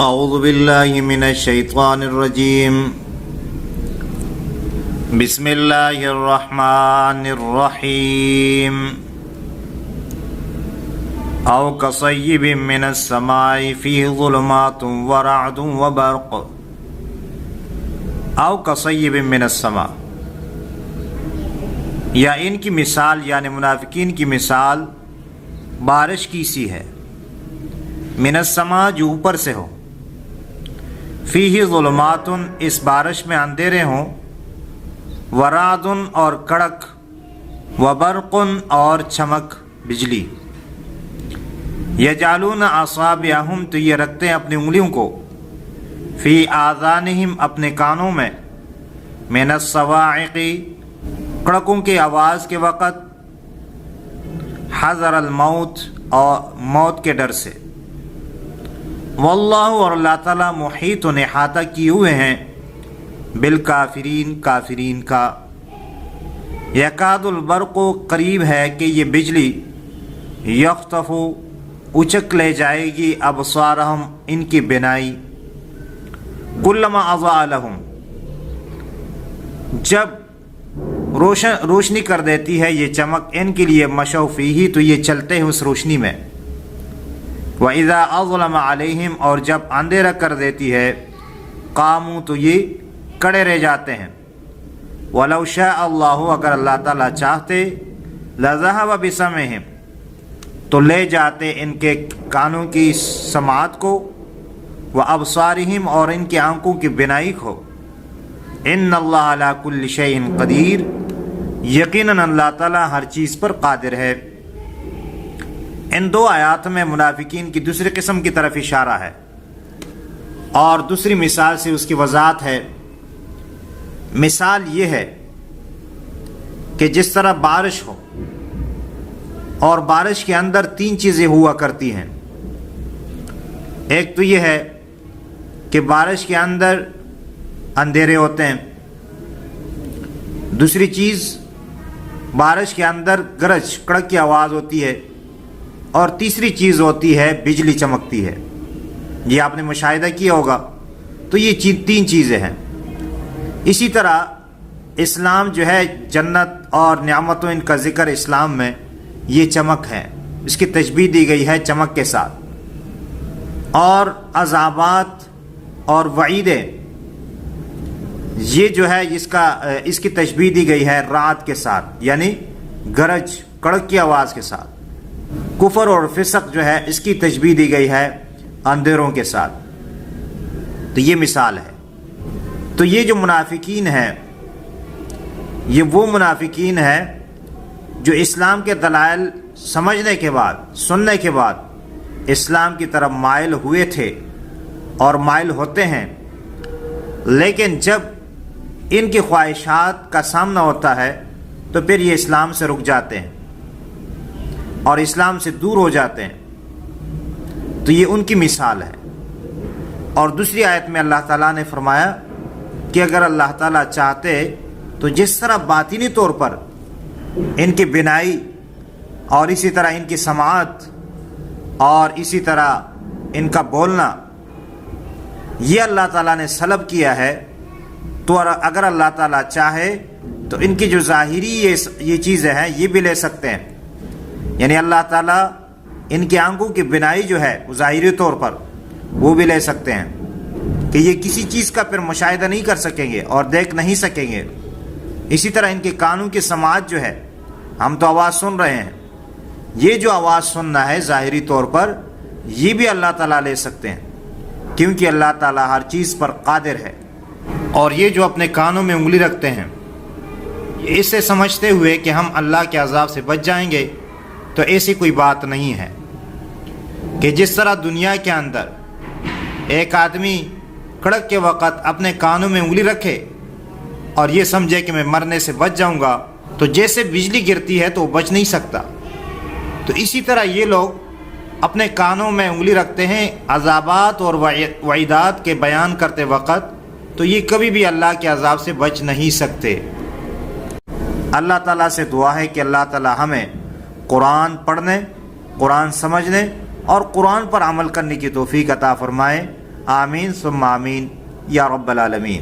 اعوذ باللہ من الشیطان الرجیم بسم اللہ الرحمن الرحیم او کصیب من السماء فیہ ظلمات ورعد وبرق او کصیب من السماء، یا ان کی مثال یعنی منافقین کی مثال بارش کی سی ہے، من السماء جو اوپر سے ہو، فیہ ظلمات اس بارش میں اندھیرے ہوں، ورعد اور کڑک، وبرق اور چمک بجلی، یجعلون اصابعہم تو یہ رکھتے ہیں اپنی انگلیوں کو، فی آذانہم اپنے کانوں میں، من الصواعق کڑکوں کی آواز کے وقت، حذر الموت اور موت کے ڈر سے، واللہ اور اللہ تعالیٰ محیط و احاطہ کیے ہوئے ہیں بالکافرین کافرین کا، یکاد البرق قریب ہے کہ یہ بجلی، یخطف اچک لے جائے گی ابصارہم ان کی بینائی، کلما اضاء لہم جب روشنی کر دیتی ہے یہ چمک ان کے لیے، مشوا فیہ تو یہ چلتے ہیں اس روشنی میں، وَإِذَا أَظْلَمَ عَلَيْهِمْ اور جب اندھیرا کر دیتی ہے، قاموا تو یہ کڑے رہ جاتے ہیں، وَلَوْ شَاءَ اللَّهُ اگر اللہ تعالیٰ چاہتے، لَذَهَبَ بِسَمْعِهِمْ تو لے جاتے ان کے کانوں کی سماعت کو، وَأَبْصَارِهِمْ اور ان کی آنکھوں کی بینائی کو، إِنَّ اللَّهَ عَلَى كُلِّ شَيْءٍ قَدِيرٌ یقیناً اللہ تعالیٰ ہر چیز پر قادر ہے۔ ان دو آیات میں منافقین کی دوسری قسم کی طرف اشارہ ہے، اور دوسری مثال سے اس کی وضاحت ہے۔ مثال یہ ہے کہ جس طرح بارش ہو اور بارش کے اندر تین چیزیں ہوا کرتی ہیں، ایک تو یہ ہے کہ بارش کے اندر اندھیرے ہوتے ہیں، دوسری چیز بارش کے اندر گرج کڑک کی آواز ہوتی ہے، اور تیسری چیز ہوتی ہے بجلی چمکتی ہے۔ یہ آپ نے مشاہدہ کیا ہوگا، تو یہ تین چیزیں ہیں۔ اسی طرح اسلام جو ہے، جنت اور نعمتوں ان کا ذکر اسلام میں یہ چمک ہے، اس کی تشبیہ دی گئی ہے چمک کے ساتھ، اور عذابات اور وعیدیں یہ جو ہے اس کی تشبیہ دی گئی ہے رعد کے ساتھ، یعنی گرج کڑک کی آواز کے ساتھ۔ کفر اور فسق جو ہے اس کی تشبیہ دی گئی ہے اندھیروں کے ساتھ۔ تو یہ مثال ہے۔ تو یہ جو منافقین ہیں، یہ وہ منافقین ہیں جو اسلام کے دلائل سمجھنے کے بعد، سننے کے بعد اسلام کی طرف مائل ہوئے تھے اور مائل ہوتے ہیں، لیکن جب ان کی خواہشات کا سامنا ہوتا ہے تو پھر یہ اسلام سے رک جاتے ہیں اور اسلام سے دور ہو جاتے ہیں۔ تو یہ ان کی مثال ہے۔ اور دوسری آیت میں اللہ تعالیٰ نے فرمایا کہ اگر اللہ تعالیٰ چاہتے تو جس طرح باطنی طور پر ان کی بینائی اور اسی طرح ان کی سماعت اور اسی طرح ان کا بولنا یہ اللہ تعالیٰ نے سلب کیا ہے، تو اگر اللہ تعالیٰ چاہے تو ان کی جو ظاہری یہ چیزیں ہیں یہ بھی لے سکتے ہیں، یعنی اللہ تعالیٰ ان کی آنکھوں کی بینائی جو ہے وہ ظاہری طور پر وہ بھی لے سکتے ہیں کہ یہ کسی چیز کا پھر مشاہدہ نہیں کر سکیں گے اور دیکھ نہیں سکیں گے۔ اسی طرح ان کے کانوں کی سماعت جو ہے، ہم تو آواز سن رہے ہیں، یہ جو آواز سننا ہے ظاہری طور پر یہ بھی اللہ تعالیٰ لے سکتے ہیں، کیونکہ اللہ تعالیٰ ہر چیز پر قادر ہے۔ اور یہ جو اپنے کانوں میں انگلی رکھتے ہیں، اس سے سمجھتے ہوئے کہ ہم اللہ کے عذاب سے بچ جائیں گے، تو ایسی کوئی بات نہیں ہے کہ جس طرح دنیا کے اندر ایک آدمی کڑک کے وقت اپنے کانوں میں انگلی رکھے اور یہ سمجھے کہ میں مرنے سے بچ جاؤں گا، تو جیسے بجلی گرتی ہے تو وہ بچ نہیں سکتا، تو اسی طرح یہ لوگ اپنے کانوں میں انگلی رکھتے ہیں عذابات اور وعیدات کے بیان کرتے وقت، تو یہ کبھی بھی اللہ کے عذاب سے بچ نہیں سکتے۔ اللہ تعالیٰ سے دعا ہے کہ اللہ تعالیٰ ہمیں قرآن پڑھنے، قرآن سمجھنے اور قرآن پر عمل کرنے کی توفیق عطا فرمائے۔ آمین ثم آمین یا رب العالمین.